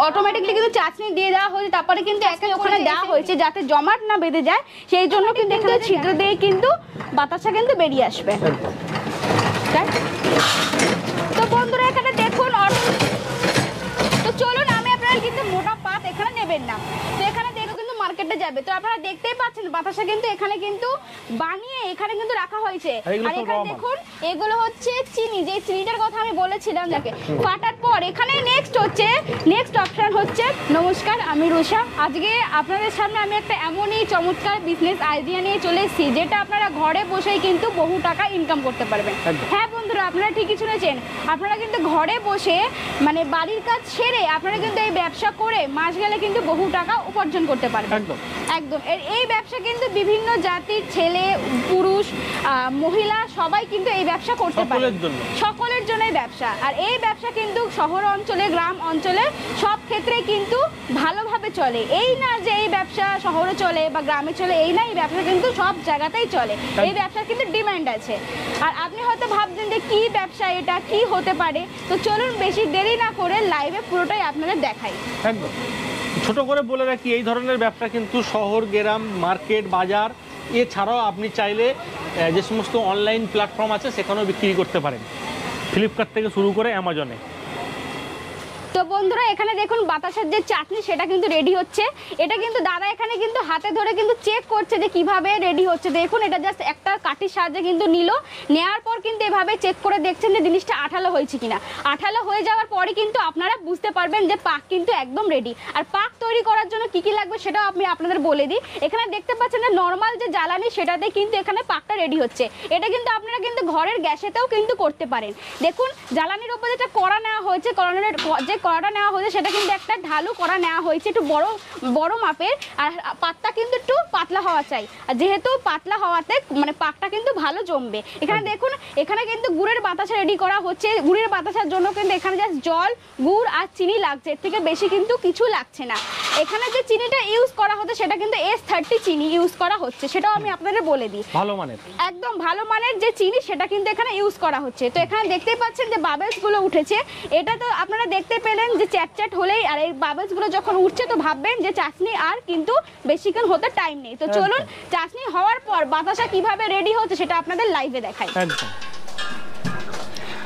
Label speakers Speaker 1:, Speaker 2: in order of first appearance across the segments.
Speaker 1: Automatically কিন্তু চাচনি দিয়ে দেওয়া হয়েছে, তারপরে কিন্তু একটা ওখানে দেওয়া হয়েছে যাতে জমাট না বেঁধে যায়, সেই জন্য কিন্তু এখানে ছিদ্র দিয়ে কিন্তু বাতাসা কিন্তু বেরিয়ে আসবে। তো বন্ধুরা এখানে দেখুন, তো চলুন আমি আপনারা কিন্তু মোটা পাত এখানে নেবেন না, তো এখানে দেখো কিন্তু মার্কেটে যাবে, তো আপনারা দেখতেই পাচ্ছেন বাতাসা কিন্তু এখানে কিন্তু বানিয়ে এখানে কিন্তু রাখা হয়েছে। আর এখানে দেখুন এগুলো হচ্ছে চিনি, যে চিনিটার কথা আমি বলেছিলাম যাকে ফাটার পর এখানে নেক্সট অপশন হচ্ছে। নমস্কার, আমি রুষা। আজকে আপনাদের সামনে আমি একটা এমনই চমৎকার বিজনেস আইডিয়া নিয়ে চলে এসেছি, যেটা আপনারা ঘরে বসেই কিন্তু বহু টাকা ইনকাম করতে পারবেন। হ্যাঁ বন্ধুরা, আপনারা ঠিকই শুনেছেন, আপনারা কিন্তু ঘরে বসে মানে বাড়ির কাজ সেরে আপনারা কিন্তু এই ব্যবসা করে মাস গেলে কিন্তু বহু টাকা উপার্জন করতে পারবেন। একদম এই ব্যবসা কিন্তু বিভিন্ন জাতির ছেলে পুরুষ মহিলা সবাই কিন্তু এই ব্যবসা করতে পারে, সকলের জন্যই ব্যবসা। আর এই ব্যবসা কিন্তু শহর অঞ্চলে গ্রাম অঞ্চলে সব ক্ষেত্রে কিন্তু ভালোভাবে চলে। এই না যে এই ব্যবসা শহরে চলে বা গ্রামে চলে, এই না, এই ব্যবসা কিন্তু সব জায়গাতেই চলে। এই ব্যবসার কিন্তু ডিমান্ড আছে। আর আপনি হয়তো ভাবছেন যে কি ব্যবসা, এটা কি হতে পারে, তো চলুন বেশি দেরি না করে লাইভে পুরোটাই আপনাদের দেখাই।
Speaker 2: একদম ছোট করে বলে রাখি, এই ধরনের ব্যবসা কিন্তু শহর গ্রাম মার্কেট বাজার এছাড়াও আপনি চাইলে যে সমস্ত অনলাইন প্ল্যাটফর্ম আছে সেখানেও বিক্রি করতে পারেন, ফ্লিপকার্ট থেকে শুরু করে অ্যামাজনে।
Speaker 1: তো বন্ধুরা এখানে দেখুন বাতাসার যে চাটনি সেটা কিন্তু রেডি হচ্ছে। এটা কিন্তু দাদা এখানে কিন্তু হাতে ধরে কিন্তু চেক করছে যে কিভাবে রেডি হচ্ছে। দেখুন এটা জাস্ট একটা কাঠির সাহায্যে কিন্তু নিল, নেওয়ার পর কিন্তু এভাবে চেক করে দেখছেন যে জিনিসটা আঠালো হয়েছে কিনা। আঠালো হয়ে যাওয়ার পরে কিন্তু আপনারা বুঝতে পারবেন যে পাক কিন্তু একদম রেডি। আর পাক তৈরি করার জন্য কি কি লাগবে সেটাও আমি আপনাদের বলে দিই। এখানে দেখতে পাচ্ছেন যে নর্মাল যে জ্বালানি সেটাতে কিন্তু এখানে পাকটা রেডি হচ্ছে। এটা কিন্তু আপনারা কিন্তু ঘরের গ্যাসেতেও কিন্তু করতে পারেন। দেখুন জ্বালানির উপর যেটা কড়া নেওয়া হয়েছে, যে কড়াটা নেওয়া হয়েছে সেটা কিন্তু একটা ঢালু কড়া নেওয়া হয়েছে, একটু বড় মাপের। আর পাতটা কিন্তু একটু পাতলা হওয়া চাই, আর যেহেতু পাতলা হওয়াতে মানে পাকটা কিন্তু ভালো জমবে। এখানে দেখুন এখানে কিন্তু গুড়ের বাতাসা রেডি করা হচ্ছে। গুড়ের বাতাসার জন্য কিন্তু এখানে জাস্ট জল, গুড় আর চিনি লাগছে, এর থেকে বেশি কিন্তু কিছু লাগছে না। এখানে যে চিনিটা ইউজ করা হচ্ছে সেটা কিন্তু S30 চিনি ইউজ করা হচ্ছে, সেটাও আমি আপনাদের বলে দিই।
Speaker 2: ভালো মানের,
Speaker 1: একদম ভালো মানের যে চিনি সেটা কিন্তু এখানে ইউজ করা হচ্ছে। তো এখানে দেখতেই পাচ্ছেন যে বাবেলস গুলো উঠেছে, এটা তো আপনারা দেখতে পেলেন যে চ্যাট হলেই। আর এই বাবেলস গুলো যখন উঠছে তো ভাববেন যে চাশনি আর কিন্তু বেশিক্ষণ হতে টাইম নেই। তো চলুন চাশনি হওয়ার পর বাতাসা কিভাবে রেডি হচ্ছে সেটা আপনাদের লাইভে দেখাই।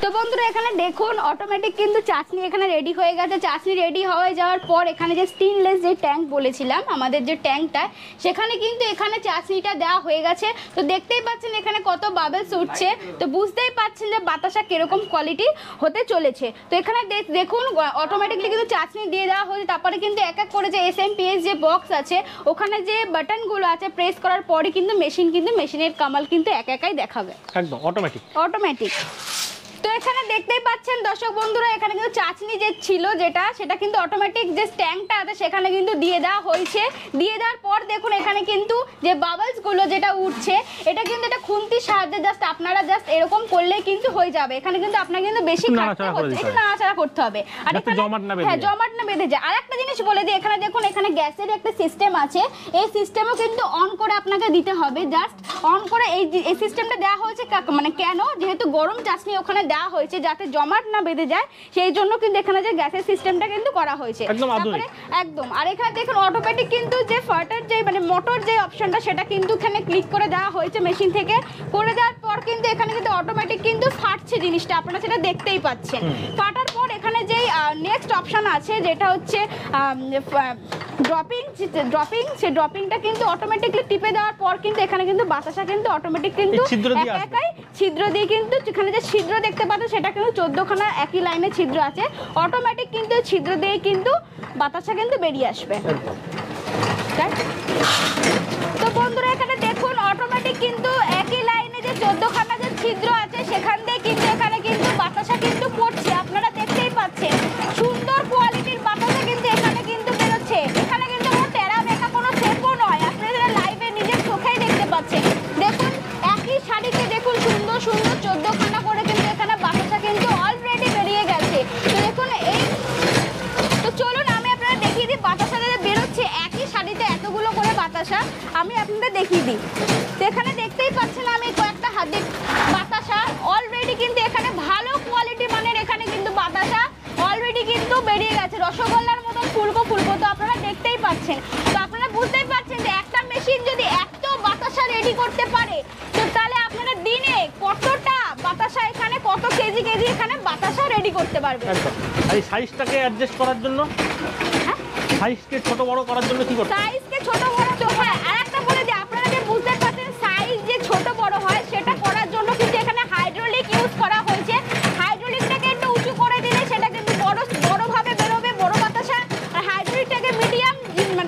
Speaker 1: তো বন্ধুরা এখানে দেখুন অটোমেটিক কিন্তু চাশনি এখানে রেডি হয়ে গেছে। চাশনি রেডি হয়ে যাওয়ার পর এখানে যে স্টেনলেস যে ট্যাঙ্ক বলেছিলাম আমাদের যে ট্যাঙ্কটা, সেখানে কিন্তু এখানে চাশনিটা দেওয়া হয়ে গেছে। তো দেখতেই পাচ্ছেন এখানে কত বাবেলস উঠছে, তো বুঝতেই পাচ্ছেন যে বাতাসা কিরকম কোয়ালিটি হতে চলেছে। তো এখানে দেখুন অটোমেটিকলি কিন্তু চাশনি দিয়ে দেওয়া হয়েছে, তারপরে কিন্তু এক এক করে যে SMPS যে বক্স আছে ওখানে যে বাটনগুলো আছে প্রেস করার পরে কিন্তু মেশিনের কামাল কিন্তু একাই দেখাবে, একদম অটোমেটিক। তো এখানে দেখতেই পাচ্ছেন দর্শক বন্ধুরা, এখানে কিন্তু চাশনি যে ছিল সেটা কিন্তু অটোমেটিক যে ট্যাঙ্কটা আছে সেখানে কিন্তু দিয়ে দেওয়া হয়েছে। দিয়ে দেওয়ার পর দেখুন এখানে কিন্তু যে বাবলস গুলো যেটা উঠছে এটা কিন্তু এটা খুন্তির সাহায্যে জাস্ট আপনারা জাস্ট এরকম করলেই কিন্তু হয়ে যাবে। এখানে কিন্তু আপনার কিন্তু বেশি খাটতে হচ্ছে, একটু নাড়াচাড়া করতে হবে। আর এখানে জমাট না বেঁধে যায়। আর একটা জিনিস বলে দিই, এখানে দেখুন এখানে গ্যাসের একটা সিস্টেম আছে, এই সিস্টেমও কিন্তু অন করে আপনাকে দিতে হবে। জাস্ট অন করে এই সিস্টেমটা দেওয়া হয়েছে মানে কেন, যেহেতু গরম চাশনি ওখানে দেওয়া হয়েছে যাতে জমাট না বেঁধে যায়, সেই জন্য কিন্তু এখানে যে গ্যাসের সিস্টেমটা কিন্তু করা হয়েছে একদম। আর এখানে দেখুন অটোমেটিক কিন্তু যে ফাটার যে মানে মোটর যে অপশনটা সেটা কিন্তু এখানে ক্লিক করে দেওয়া হয়েছে মেশিন থেকে। করে দেওয়ার পর কিন্তু এখানে কিন্তু অটোমেটিক কিন্তু ফাটছে জিনিসটা, আপনারা সেটা দেখতেই পাচ্ছেন। ফাটার পর এখানে যেই নেক্সট অপশন আছে যেটা হচ্ছে ড্রপিং, সেই ড্রপিংটা কিন্তু অটোমেটিকলি টিপে দেওয়ার পর কিন্তু এখানে কিন্তু বাতাসা কিন্তু অটোমেটিক কিন্তু একাই ছিদ্র দিয়ে কিন্তু এখানে যে ছিদ্র দেখতে পাচ্ছেন সেটা কিন্তু 14খানা একই লাইনে ছিদ্র আছে, অটোমেটিক কিন্তু ছিদ্র দিয়ে কিন্তু বাতাসা কিন্তু বেরিয়ে আসবে। তো বন্ধুরা এখানে দেখুন অটোমেটিক কিন্তু একই লাইনে যে 14খানা যে ছিদ্র আছে সেখান দিয়ে কিন্তু এখানে কিন্তু বাতাসা কিন্তু পড়ছে, আপনারা দেখতেই পাচ্ছেন। সুন্দর কোয়ালিটির বাতাসা কিন্তু এখানে কিন্তু বেরোচ্ছে। এখানে কিন্তু কোনো টেরা বেঁকা কোনো শেপও নয়, আপনারা লাইভে নিজের চোখেই দেখতে পাচ্ছেন। দেখুন একই শাড়িতে দেখুন সুন্দর 14খানা করে কিন্তু এখানে বাতাসা কিন্তু অলরেডি বেরিয়ে গেছে। তো দেখুন তো চলুন আমি আপনারা দেখিয়ে দিই বাতাসা বেরোচ্ছে একই শাড়িতে এতগুলো করে বাতাসা আমি আপনাদের দেখিয়ে দিই। তো এখানে দেখতেই পাচ্ছেন আমি কয়েকটা হাতে বাতাসা অলরেডি কিন্তু এখানে ভালো কোয়ালিটি মানের এখানে কিন্তু বাতাসা অলরেডি কিন্তু বেরিয়ে গেছে, রসগোল্লার মতন পাচ্ছেন। তো আপনারা বুঝতেই পারছেন যে একটা মেশিন যদি এত বাতাসা রেডি করতে পারে, তো তাহলে আপনারা দিনে কতটা বাতাসা এখানে, কত কেজি কেজি এখানে বাতাসা রেডি করতে পারবে।
Speaker 2: একদম। আর এই সাইজটাকে অ্যাডজাস্ট করার জন্য, সাইজকে ছোট বড় করার জন্য কি করতে?
Speaker 1: সাইজকে ছোট বড় তো হ্যাঁ, আর একটা বলে দিই, আপনারা যে বুঝতে পারছেন সাইজ যে ছোট বড় হয় সেটা করার জন্য কিন্তু এখানে হাইড্রোলিক ইউজ করা হয়েছে। হাইড্রোলিকটাকে একটু উঁচু করে দিলে সেটা কিন্তু বড়ভাবে বেরোবে, বড় বাতাসা। আর হাইড্রোলিকটাকে মিডিয়াম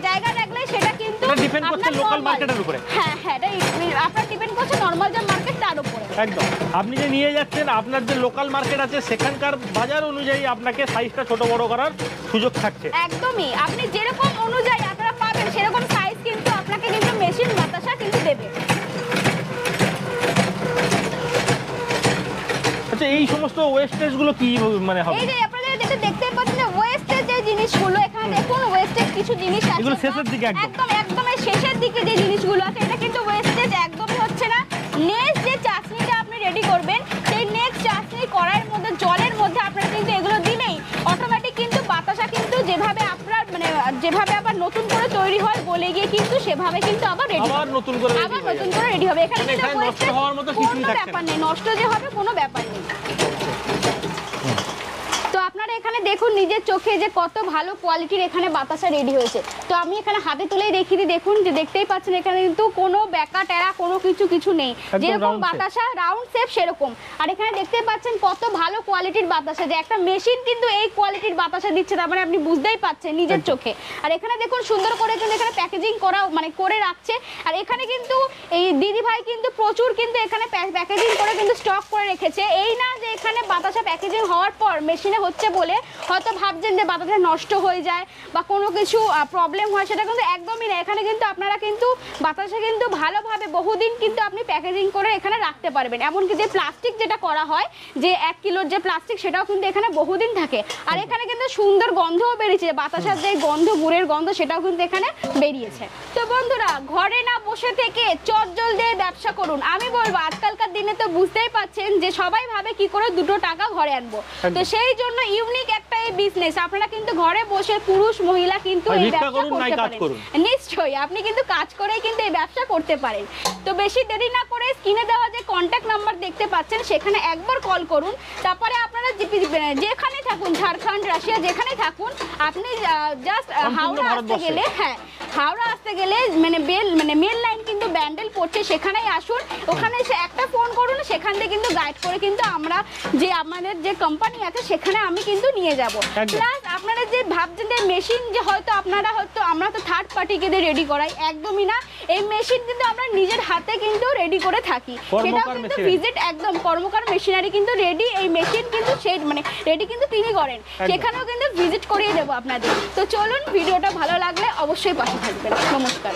Speaker 1: জায়গা রাখলে সেটা কিন্তু
Speaker 2: ডিপেন্ড করছে লোকাল মার্কেটের উপরে।
Speaker 1: হ্যাঁ হ্যাঁ, এটা আপনার ডিপেন্ড করছে নরমাল যে মার্কেট তার উপরে।
Speaker 2: একদম। আপনি যে নিয়ে যাচ্ছেন আপনার যে লোকাল মার্কেট আছে সেখানকার বাজার অনুযায়ী আপনাকে সাইজটা ছোট বড় করার সুযোগ থাকছে।
Speaker 1: একদমই, আপনি যেরকম অনুযায়ী আপনারা পাবেন সেরকম সাইজ কিন্তু আপনাকে কিন্তু মেশিন বাতাসা কিন্তু দেবে।
Speaker 2: আচ্ছা, এই সমস্ত ওয়েস্টেজগুলো কি মানে হবে?
Speaker 1: এই যে আপনারা যেটা দেখতে পাচ্ছেন যে ওয়েস্টেজ যে জিনিসগুলো, এখানে দেখুন ওয়েস্টেজ কিছু জিনিস আছে,
Speaker 2: এগুলো শেষের দিকে একদম
Speaker 1: একদম শেষের দিকে যে জিনিসগুলো আছে এটা কিন্তু ওয়েস্টেজ একদমই হচ্ছে না। নেক্সট যে চাটনিটা আপনি রেডি করবেন, সেই নেক্সট চাটনি কড়াইয়ের মধ্যে জলের মধ্যে আপনারা কিন্তু এগুলো দিলেই অটোমেটিক কিন্তু বাতাসা কিন্তু যেভাবে আপনার মানে যেভাবে আবার নতুন করে তৈরি হয় গলে গিয়ে কিন্তু সেভাবে কিন্তু আবার রেডি
Speaker 2: আবার নতুন করে
Speaker 1: রেডি হবে। এখানে কিন্তু
Speaker 2: নষ্ট হওয়ার মতো কিছুই
Speaker 1: কোনো
Speaker 2: থাকছে
Speaker 1: ব্যাপার নেই, নষ্ট যে হবে কোনো ব্যাপার নেই। তো আপনারা এখানে দেখুন নিজের চোখে যে কত ভালো কোয়ালিটির এখানে বাতাসা রেডি হয়েছে। তো আমি এখানে হাতে তুলেই দেখিয়ে দিই, দেখুন যে দেখতেই পাচ্ছেন এখানে কিন্তু কোনো ব্যাকা টেরা কোনো কিছু নেই, যেরকম বাতাসা রাউন্ড শেপ সেরকম। আর এখানে দেখতে পাচ্ছেন কত ভালো কোয়ালিটির বাতাসা, যে একটা মেশিন কিন্তু এই কোয়ালিটির বাতাসা দিচ্ছে, তার মানে আপনি বুঝতেই পাচ্ছেন নিজের চোখে। আর এখানে দেখুন সুন্দর করে কিন্তু এখানে প্যাকেজিং করা মানে করে রাখছে। আর এখানে কিন্তু এই দিদি ভাই কিন্তু প্রচুর কিন্তু এখানে প্যাকেজিং করে কিন্তু স্টক করে রেখেছে। এই না যে এখানে বাতাসা প্যাকেজিং হওয়ার পর মেশিনে হচ্ছে বলে হয়তো ভাবছেন যে বাতাসা নষ্ট হয়ে যায় বা কোনো কিছু প্রবলেম হয়, সেটা কিন্তু একদমই না। এখানে কিন্তু আপনারা কিন্তু বাতাসা কিন্তু ভালোভাবে বহুদিন কিন্তু আপনি প্যাকেজিং করে এখানে রাখতে পারবেন। এমনকি যে প্লাস্টিক যেটা করা হয় যে 1 কিলোর যে প্লাস্টিক, সেটাও কিন্তু এখানে বহুদিন থাকে। আর এখানে কিন্তু সুন্দর গন্ধও বেরিয়েছে, বাতাসার যে গন্ধ, গুড়ের গন্ধ, সেটাও কিন্তু এখানে বেরিয়েছে। তো বন্ধুরা, ঘরে না বসে থেকে চটজল দিয়ে ব্যবসা করুন। আমি বলবো আজকালকার দিনে তো বুঝতেই পাচ্ছেন যে সবাই ভাবে কি করে 2 টাকা ঘরে আনবো। তো সেই জন্য ইউনিক একটা এই বিজনেস, আপনারা কিন্তু ঘরে বসে পুরুষ মহিলা কিন্তু এই ব্যবসা করতে পারেন। নিশ্চয়ই আপনি কিন্তু কাজ করেই কিন্তু এই ব্যবসা করতে পারেন। তো বেশি দেরি না করে স্ক্রিনে দেওয়া যে কন্ট্যাক্ট নাম্বার দেখতে পাচ্ছেন সেখানে একবার কল করুন। তারপরে আপনারা যেখানে থাকুন, ঝাড়খণ্ড, রাশিয়া যেখানে থাকুন, আপনি জাস্ট হাওড়া আসতে গেলে, হ্যাঁ হাওড়া আসতে গেলে মানে মেন লাইন কিন্তু ব্যান্ডেল পড়ছে, সেখানেই আসুন। ওখানে এসে একটা ফোন করুন, সেখান থেকে কিন্তু গাইড করে কিন্তু আমরা যে আমাদের যে কোম্পানি আছে সেখানে আমি কিন্তু নিয়ে যাব। প্লাস আপনারা যে ভাবছেন যে মেশিন যে হয়তো আমরা তো থার্ড পার্টিকে দিয়ে রেডি করাই, একদমই না। এই মেশিন কিন্তু আমরা নিজের হাতে কিন্তু রেডি করে থাকি, সেটাও কিন্তু ভিজিট একদম কর্মকার মেশিনারি কিন্তু রেডি। এই মেশিন কিন্তু সেই মানে রেডি কিন্তু তিনি করেন, সেখানেও কিন্তু ভিজিট করিয়ে দেবো আপনাদের। তো চলুন, ভিডিওটা ভালো লাগলে অবশ্যই পাশে থাকবেন। নমস্কার।